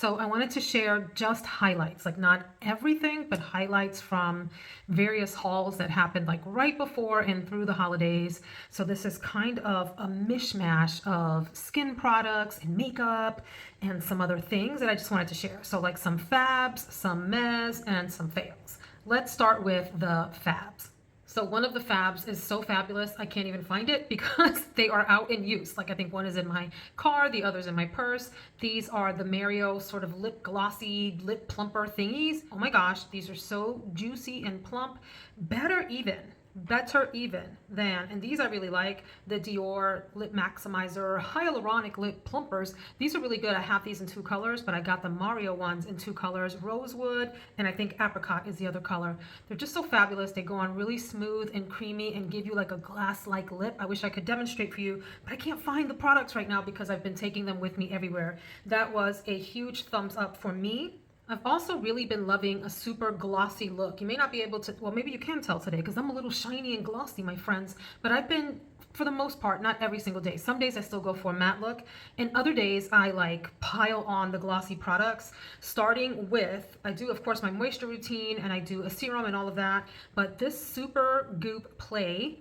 So I wanted to share just highlights, like not everything, but highlights from various hauls that happened like right before and through the holidays. So this is kind of a mishmash of skin products and makeup and some other things that I just wanted to share. So like some Fabs, some Mez, and some fails. Let's start with the Fabs. So one of the Fabs is so fabulous, I can't even find it because they are out in use. Like I think one is in my car, the other's in my purse. These are the Mercier sort of lip glossy, lip plumper thingies. Oh my gosh, these are so juicy and plump. Better even than, and these I really like, the Dior Lip Maximizer Hyaluronic Lip Plumpers. These are really good. I have these in two colors, but I got the Mario ones in two colors, Rosewood, and I think Apricot is the other color. They're just so fabulous. They go on really smooth and creamy and give you like a glass-like lip. I wish I could demonstrate for you, but I can't find the products right now because I've been taking them with me everywhere. That was a huge thumbs up for me. I've also really been loving a super glossy look. You may not be able to, well, maybe you can tell today because I'm a little shiny and glossy, my friends, but I've been, for the most part, not every single day. Some days I still go for a matte look, and other days I like pile on the glossy products, starting with, I do, of course, my moisture routine, and I do a serum and all of that, but this Supergoop Play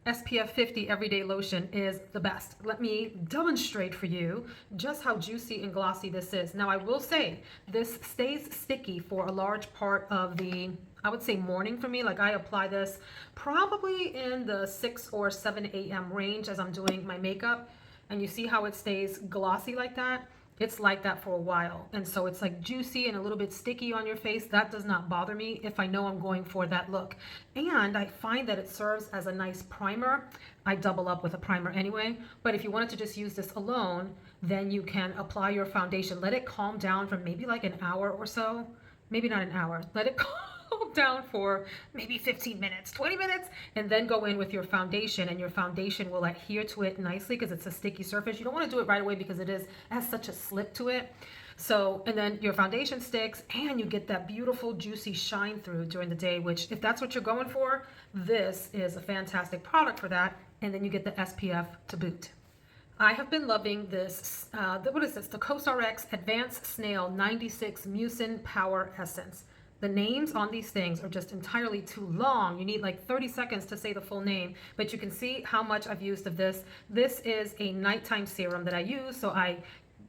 SPF 50 Everyday Lotion is the best. Let me demonstrate for you just how juicy and glossy this is. Now, I will say this stays sticky for a large part of the, I would say, morning for me. Like I apply this probably in the 6 or 7 a.m. range as I'm doing my makeup. And you see how it stays glossy like that? It's like that for a while. And so it's like juicy and a little bit sticky on your face. That does not bother me if I know I'm going for that look. And I find that it serves as a nice primer. I double up with a primer anyway. But if you wanted to just use this alone, then you can apply your foundation. Let it calm down for maybe like an hour or so. Maybe not an hour. Let it calm down for maybe 15 minutes, 20 minutes, and then go in with your foundation, and your foundation will adhere to it nicely because it's a sticky surface. You don't want to do it right away because it has such a slip to it. So, and then your foundation sticks and you get that beautiful juicy shine through during the day, which if that's what you're going for, this is a fantastic product for that. And then you get the SPF to boot. I have been loving this, what is this? The CosRX Advanced Snail 96 Mucin Power Essence. The names on these things are just entirely too long. You need like 30 seconds to say the full name, but you can see how much I've used of this. This is a nighttime serum that I use, so I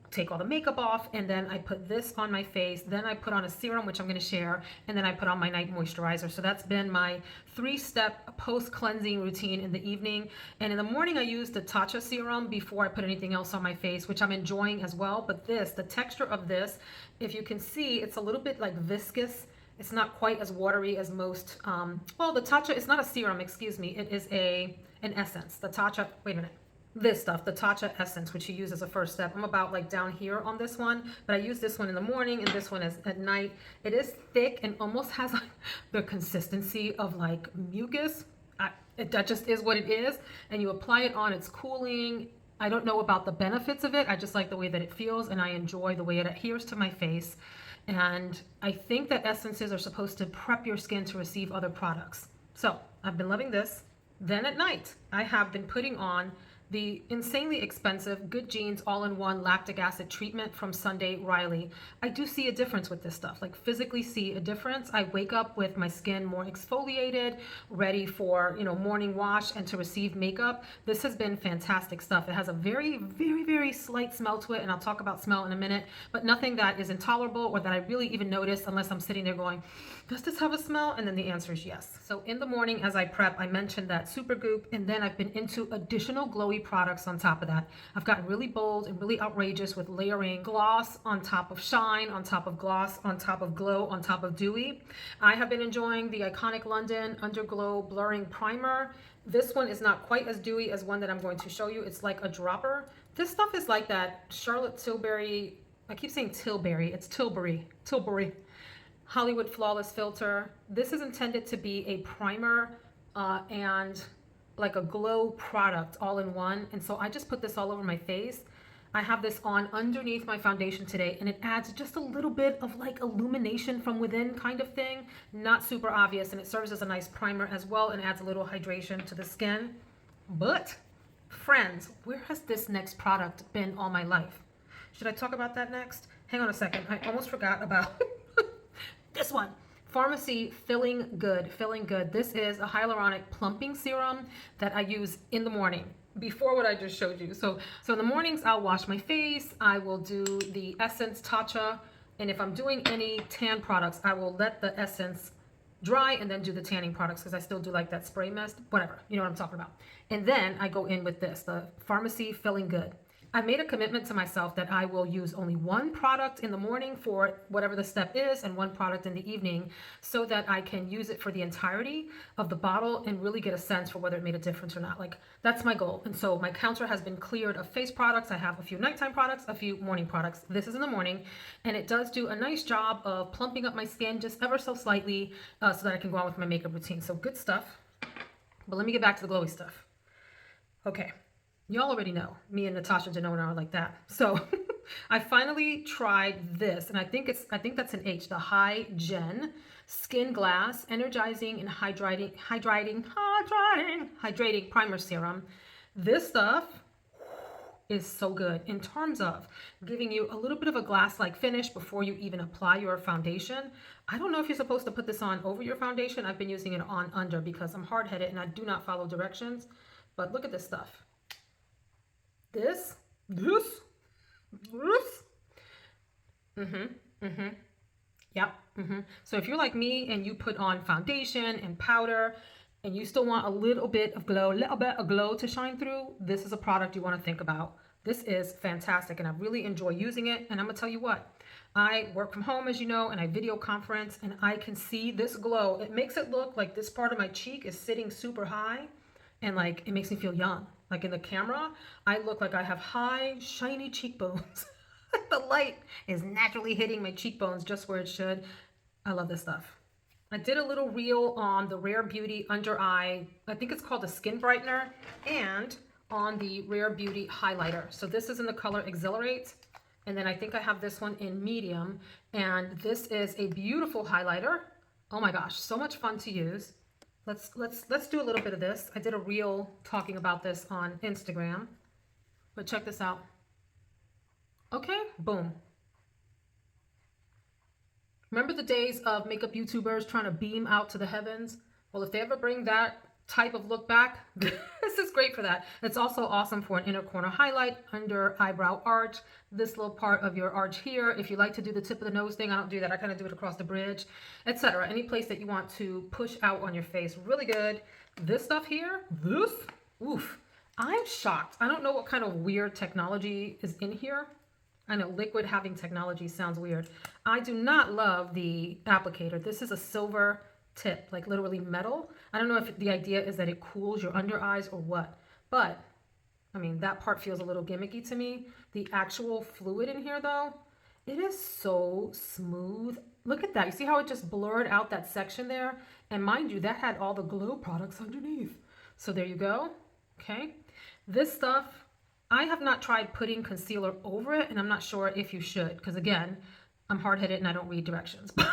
take all the makeup off, and then I put this on my face, then I put on a serum, which I'm going to share, and then I put on my night moisturizer. So that's been my 3-step post-cleansing routine in the evening. And in the morning I use the Tatcha serum before I put anything else on my face, which I'm enjoying as well. But this, the texture of this, if you can see, it's a little bit like viscous. It's not quite as watery as most, well, the Tatcha, it's not a serum, excuse me. It is an essence. The Tatcha, wait a minute. This stuff, the Tatcha essence, which you use as a first step. I'm about like down here on this one, but I use this one in the morning and this one is at night. It is thick and almost has like the consistency of like mucus. That just is what it is. And you apply it on, it's cooling. I don't know about the benefits of it. I just like the way that it feels, and I enjoy the way it adheres to my face. And I think that essences are supposed to prep your skin to receive other products. So I've been loving this. Then at night, I have been putting on the insanely expensive Good Genes all-in-one lactic acid treatment from Sunday Riley. I do see a difference with this stuff, like physically see a difference. I wake up with my skin more exfoliated, ready for, you know, morning wash and to receive makeup. This has been fantastic stuff. It has a very, very, very slight smell to it, and I'll talk about smell in a minute, but nothing that is intolerable or that I really even notice unless I'm sitting there going, does this have a smell? And then the answer is yes. So in the morning as I prep, I mentioned that Supergoop, and then I've been into additional glowy products on top of that. I've gotten really bold and really outrageous with layering gloss on top of shine, on top of gloss, on top of glow, on top of dewy. I have been enjoying the iconic London Underglow Blurring Primer. This one is not quite as dewy as one that I'm going to show you. It's like a dropper. This stuff is like that Charlotte Tilbury, I keep saying Tilbury, it's Tilbury. Hollywood Flawless Filter. This is intended to be a primer and like a glow product all in one. And so I just put this all over my face. I have this on underneath my foundation today, and it adds just a little bit of like illumination from within kind of thing. Not super obvious, and it serves as a nice primer as well and adds a little hydration to the skin. But friends, where has this next product been all my life? Should I talk about that next? Hang on a second. I almost forgot about this one. Farmacy Filling Good. Filling Good. This is a hyaluronic plumping serum that I use in the morning before what I just showed you. So in the mornings, I'll wash my face. I will do the Essence Tatcha. And if I'm doing any tan products, I will let the essence dry and then do the tanning products because I still do like that spray mist, whatever, you know what I'm talking about. And then I go in with this, the Farmacy Filling Good. I made a commitment to myself that I will use only one product in the morning for whatever the step is and one product in the evening so that I can use it for the entirety of the bottle and really get a sense for whether it made a difference or not. Like, that's my goal. And so my counter has been cleared of face products. I have a few nighttime products, a few morning products. This is in the morning, and it does do a nice job of plumping up my skin just ever so slightly so that I can go on with my makeup routine. So good stuff. But let me get back to the glowy stuff. Okay. Y'all already know me and Natasha Denona are like that. So I finally tried this, and I think that's an H, the Hygen Skin Glass Energizing and Hydrating Primer Serum. This stuff is so good in terms of giving you a little bit of a glass-like finish before you even apply your foundation. I don't know if you're supposed to put this on over your foundation. I've been using it on under because I'm hard-headed and I do not follow directions. But look at this stuff. This. Yep. So if you're like me and you put on foundation and powder and you still want a little bit of glow to shine through, this is a product you want to think about. This is fantastic and I really enjoy using it. And I'm gonna tell you what, I work from home, as you know, and I video conference and I can see this glow. It makes it look like this part of my cheek is sitting super high and like it makes me feel young. Like in the camera, I look like I have high, shiny cheekbones. The light is naturally hitting my cheekbones just where it should. I love this stuff. I did a little reel on the Rare Beauty Under Eye, I think it's called the Skin Brightener, and on the Rare Beauty Highlighter. So this is in the color Exhilarate. And then I think I have this one in medium. And this is a beautiful highlighter. Oh my gosh, so much fun to use. Let's do a little bit of this. I did a reel talking about this on Instagram, but check this out. Okay, boom. Remember the days of makeup YouTubers trying to beam out to the heavens? Well, if they ever bring that type of look back, this is great for that. It's also awesome for an inner corner highlight, under eyebrow arch, this little part of your arch here. If you like to do the tip of the nose thing, I don't do that. I kind of do it across the bridge, etc. Any place that you want to push out on your face. Really good. This stuff here, this, oof. I'm shocked. I don't know what kind of weird technology is in here. I know liquid having technology sounds weird. I do not love the applicator. This is a silver tip, like literally metal. I don't know if the idea is that it cools your under eyes or what, but I mean, that part feels a little gimmicky to me. The actual fluid in here though, it is so smooth. Look at that. You see how it just blurred out that section there? And mind you, that had all the glow products underneath. So there you go. Okay. This stuff, I have not tried putting concealer over it, and I'm not sure if you should, because again, I'm hard-headed and I don't read directions. But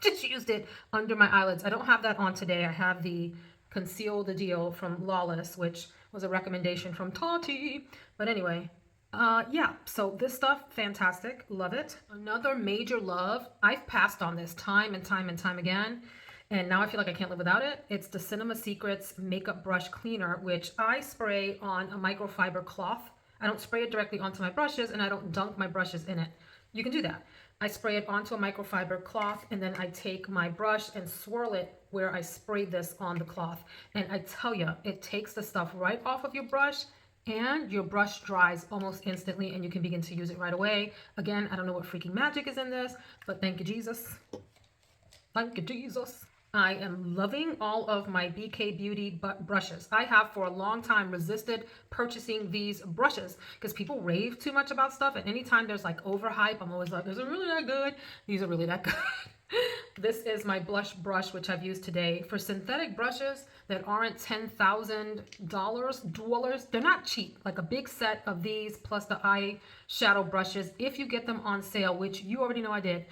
just used it under my eyelids. I don't have that on today. I have the Conceal the Deal from Lawless, which was a recommendation from Tati. But anyway, yeah, so this stuff, fantastic. Love it. Another major love. I've passed on this time and time and time again, and now I feel like I can't live without it. It's the Cinema Secrets Makeup Brush Cleaner, which I spray on a microfiber cloth. I don't spray it directly onto my brushes, and I don't dunk my brushes in it. You can do that. I spray it onto a microfiber cloth, and then I take my brush and swirl it where I sprayed this on the cloth. And I tell you, it takes the stuff right off of your brush, and your brush dries almost instantly, and you can begin to use it right away. Again, I don't know what freaking magic is in this, but thank you, Jesus. Thank you, Jesus. I am loving all of my BK Beauty brushes. I have for a long time resisted purchasing these brushes because people rave too much about stuff, and anytime there's like overhype, I'm always like, is it really that good? These are really that good. This is my blush brush, which I've used today. For synthetic brushes that aren't $10,000, they're not cheap. Like a big set of these plus the eyeshadow brushes, if you get them on sale, which you already know I did,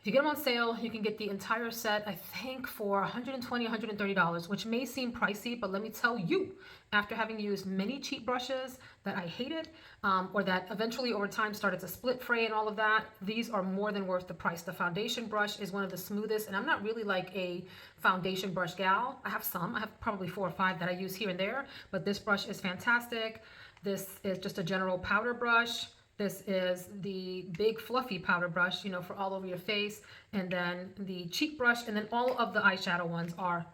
If you get them on sale, you can get the entire set, I think, for $120, $130, which may seem pricey, but let me tell you, after having used many cheap brushes that I hated, or that eventually over time started to split fray and all of that, these are more than worth the price. The foundation brush is one of the smoothest, and I'm not really like a foundation brush gal. I have some. I have probably 4 or 5 that I use here and there, but this brush is fantastic. This is just a general powder brush. This is the big fluffy powder brush, you know, for all over your face. And then the cheek brush, and then all of the eyeshadow ones are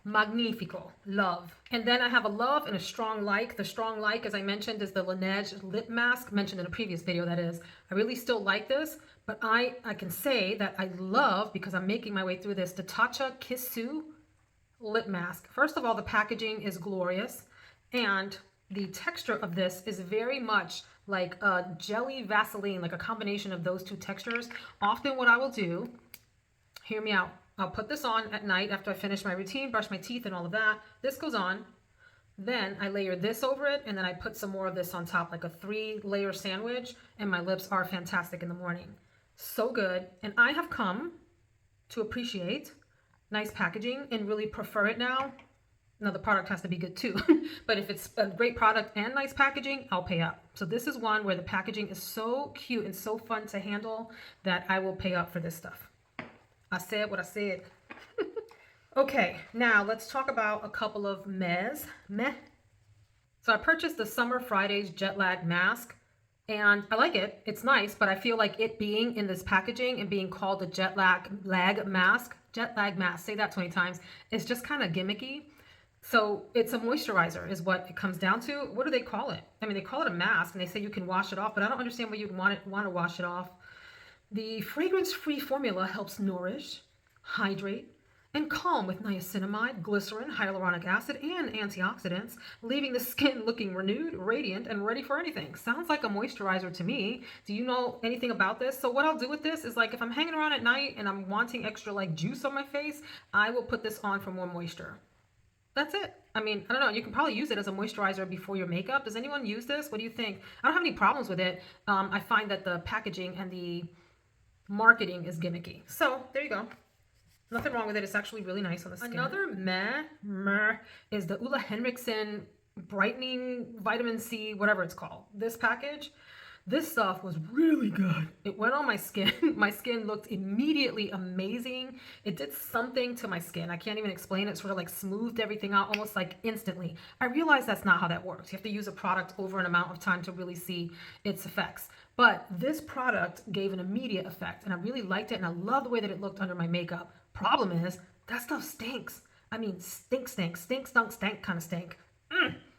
magnifico. Love. And then I have a love and a strong like. The strong like, as I mentioned, is the Laneige lip mask, mentioned in a previous video, that is. I really still like this, but I can say that I love, because I'm making my way through this, the Tatcha Kissu lip mask. First of all, the packaging is glorious, and the texture of this is very much like a jelly Vaseline, like a combination of those two textures. Often what I will do, hear me out, I'll put this on at night after I finish my routine, brush my teeth and all of that. This goes on. Then I layer this over it, and then I put some more of this on top, like a 3-layer sandwich, and my lips are fantastic in the morning. So good. And I have come to appreciate nice packaging and really prefer it now. Now, the product has to be good too, but if it's a great product and nice packaging, I'll pay up. So this is one where the packaging is so cute and so fun to handle that I will pay up for this stuff. I said what I said. Okay, now let's talk about a couple of meh. So I purchased the Summer Fridays Jet Lag Mask, and I like it. It's nice, but I feel like it being in this packaging and being called a jet lag mask, say that 20 times, is just kind of gimmicky. So it's a moisturizer is what it comes down to. What do they call it? I mean, they call it a mask, and they say you can wash it off, but I don't understand why you'd want to wash it off. The fragrance-free formula helps nourish, hydrate, and calm with niacinamide, glycerin, hyaluronic acid, and antioxidants, leaving the skin looking renewed, radiant, and ready for anything. Sounds like a moisturizer to me. Do you know anything about this? So what I'll do with this is, like, if I'm hanging around at night and I'm wanting extra like juice on my face, I will put this on for more moisture. That's it. I mean, I don't know. You can probably use it as a moisturizer before your makeup. Does anyone use this? What do you think? I don't have any problems with it. I find that the packaging and the marketing is gimmicky. So there you go. Nothing wrong with it. It's actually really nice on the skin. Another meh is the Henrikson Brightening Vitamin C, whatever it's called. This package. This stuff was really good. It went on my skin. My skin looked immediately amazing. It did something to my skin. I can't even explain it. It sort of like smoothed everything out almost like instantly. I realize that's not how that works. You have to use a product over an amount of time to really see its effects. But this product gave an immediate effect, and I really liked it, and I love the way that it looked under my makeup. Problem is, that stuff stinks. I mean, stink, stank kind of stink.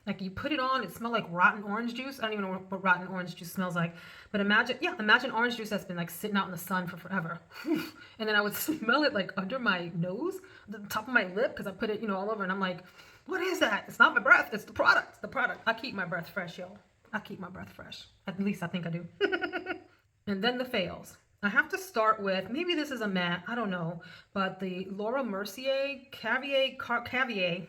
Like, you put it on, it smelled like rotten orange juice. I don't even know what rotten orange juice smells like. But imagine orange juice that's been like sitting out in the sun for forever. And then I would smell it like under my nose, the top of my lip, because I put it, all over. And I'm like, what is that? It's not my breath. It's the product. It's the product. I keep my breath fresh, y'all. I keep my breath fresh. At least I think I do. And then the fails. I have to start with, maybe this is a meh, I don't know, but the Laura Mercier Caviar.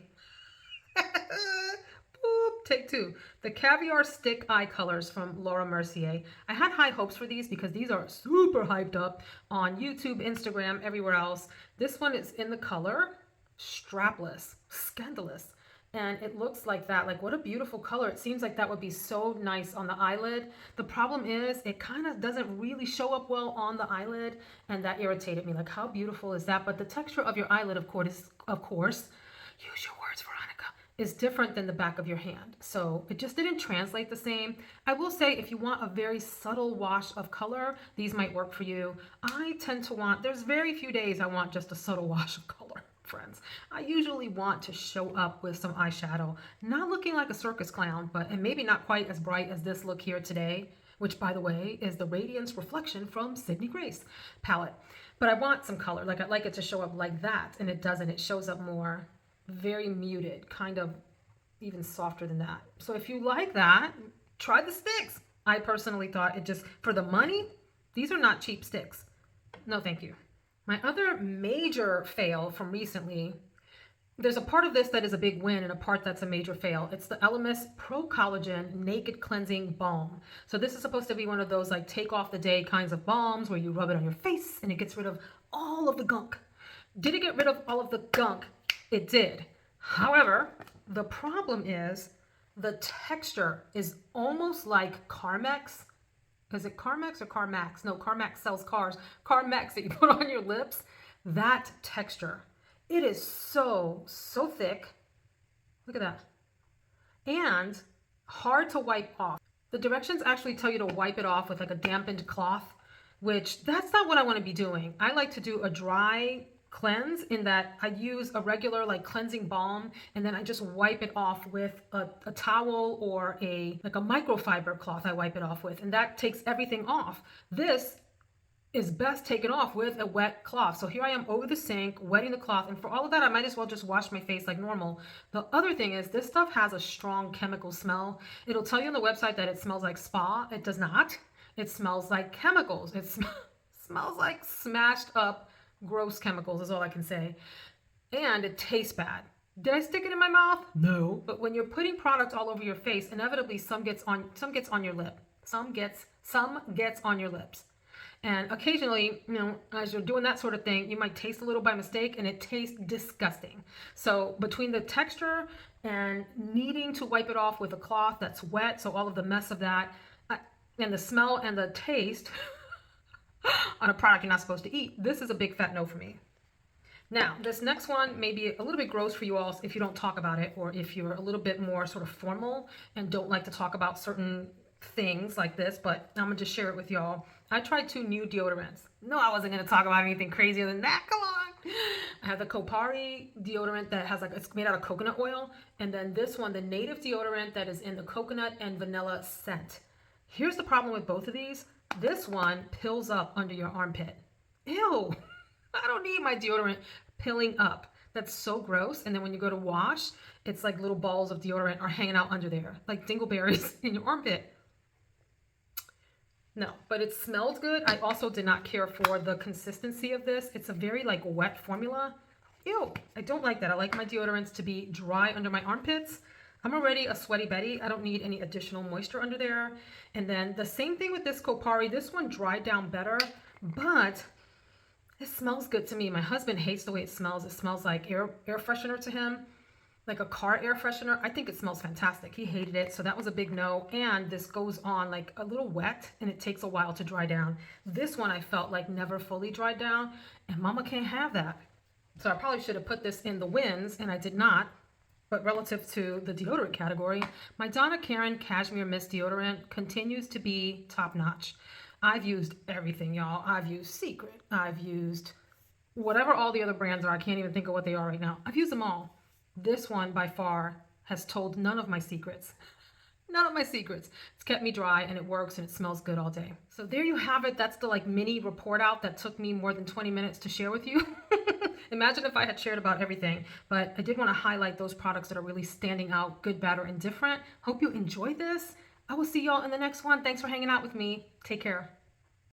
Take 2. The Caviar Stick Eye Colors from Laura Mercier. I had high hopes for these because these are super hyped up on YouTube, Instagram, everywhere else. This one is in the color Strapless, Scandalous. And it looks like that. Like, what a beautiful color. It seems like that would be so nice on the eyelid. The problem is it kind of doesn't really show up well on the eyelid, and that irritated me. Like, how beautiful is that? But the texture of your eyelid, of course, use your words, Veronica, is different than the back of your hand. So it just didn't translate the same. I will say, if you want a very subtle wash of color, these might work for you. I tend to want, there's very few days I want just a subtle wash of color, friends. I usually want to show up with some eyeshadow, not looking like a circus clown, and maybe not quite as bright as this look here today, which, by the way, is the Radiance Reflection from Sydney Grace palette. But I want some color. Like, I'd like it to show up like that, and it doesn't. It shows up more very muted, kind of even softer than that. So if you like that, try the sticks. I personally thought it just, for the money, these are not cheap sticks. No, thank you. My other major fail from recently, there's a part of this that is a big win and a part that's a major fail. It's the Elemis Pro-Collagen Naked Cleansing Balm. So this is supposed to be one of those like take off the day kinds of balms where you rub it on your face and it gets rid of all of the gunk. Did it get rid of all of the gunk? It did. However, the problem is the texture is almost like Carmex. Is it Carmex or Carmax? No, Carmax sells cars. Carmex that you put on your lips. That texture. It is so thick. Look at that. And hard to wipe off. The directions actually tell you to wipe it off with like a dampened cloth, which that's not what I want to be doing. I like to do a dry cleanse in that I use a regular like cleansing balm and then I just wipe it off with a towel or like a microfiber cloth I wipe it off with, and that takes everything off. This is best taken off with a wet cloth. So here I am over the sink, wetting the cloth, and for all of that, I might as well just wash my face like normal. The other thing is this stuff has a strong chemical smell. It'll tell you on the website that it smells like spa. It does not. It smells like chemicals. It smells like smashed up, gross chemicals is all I can say. And it tastes bad. Did I stick it in my mouth? No. But when you're putting product all over your face, inevitably some gets on your lip. Some gets on your lips. And occasionally, you know, as you're doing that sort of thing, you might taste a little by mistake and it tastes disgusting. So between the texture and needing to wipe it off with a cloth that's wet, so all of the mess of that, and the smell and the taste on a product you're not supposed to eat, this is a big fat no for me. Now, this next one may be a little bit gross for you all if you don't talk about it, or if you're a little bit more sort of formal and don't like to talk about certain things like this, but I'm gonna just share it with y'all. I tried 2 new deodorants. No, I wasn't gonna talk about anything crazier than that. Come on. I have the Kopari deodorant that has like, it's made out of coconut oil. And then this one, the native deodorant that is in the coconut and vanilla scent. Here's the problem with both of these. This one pills up under your armpit. Ew. I don't need my deodorant pilling up. That's so gross. And then when you go to wash, it's like little balls of deodorant are hanging out under there, like dingleberries in your armpit. No, but it smelled good. I also did not care for the consistency of this. It's a very like wet formula. Ew, I don't like that. I like my deodorants to be dry under my armpits. I'm already a sweaty Betty. I don't need any additional moisture under there. And then the same thing with this Kopari. This one dried down better, but it smells good to me. My husband hates the way it smells. It smells like air freshener to him, like a car air freshener. I think it smells fantastic. He hated it, so that was a big no. And this goes on like a little wet, and it takes a while to dry down. This one I felt like never fully dried down, and mama can't have that. So I probably should have put this in the wins, and I did not. But relative to the deodorant category, my Donna Karan Cashmere Mist deodorant continues to be top notch. I've used everything, y'all. I've used Secret. I've used whatever all the other brands are. I can't even think of what they are right now. I've used them all. This one by far has told none of my secrets. None of my secrets. It's kept me dry and it works and it smells good all day. So there you have it. That's the like mini report out that took me more than 20 minutes to share with you. Imagine if I had shared about everything, but I did want to highlight those products that are really standing out, good, bad, or indifferent. Hope you enjoyed this. I will see y'all in the next one. Thanks for hanging out with me. Take care.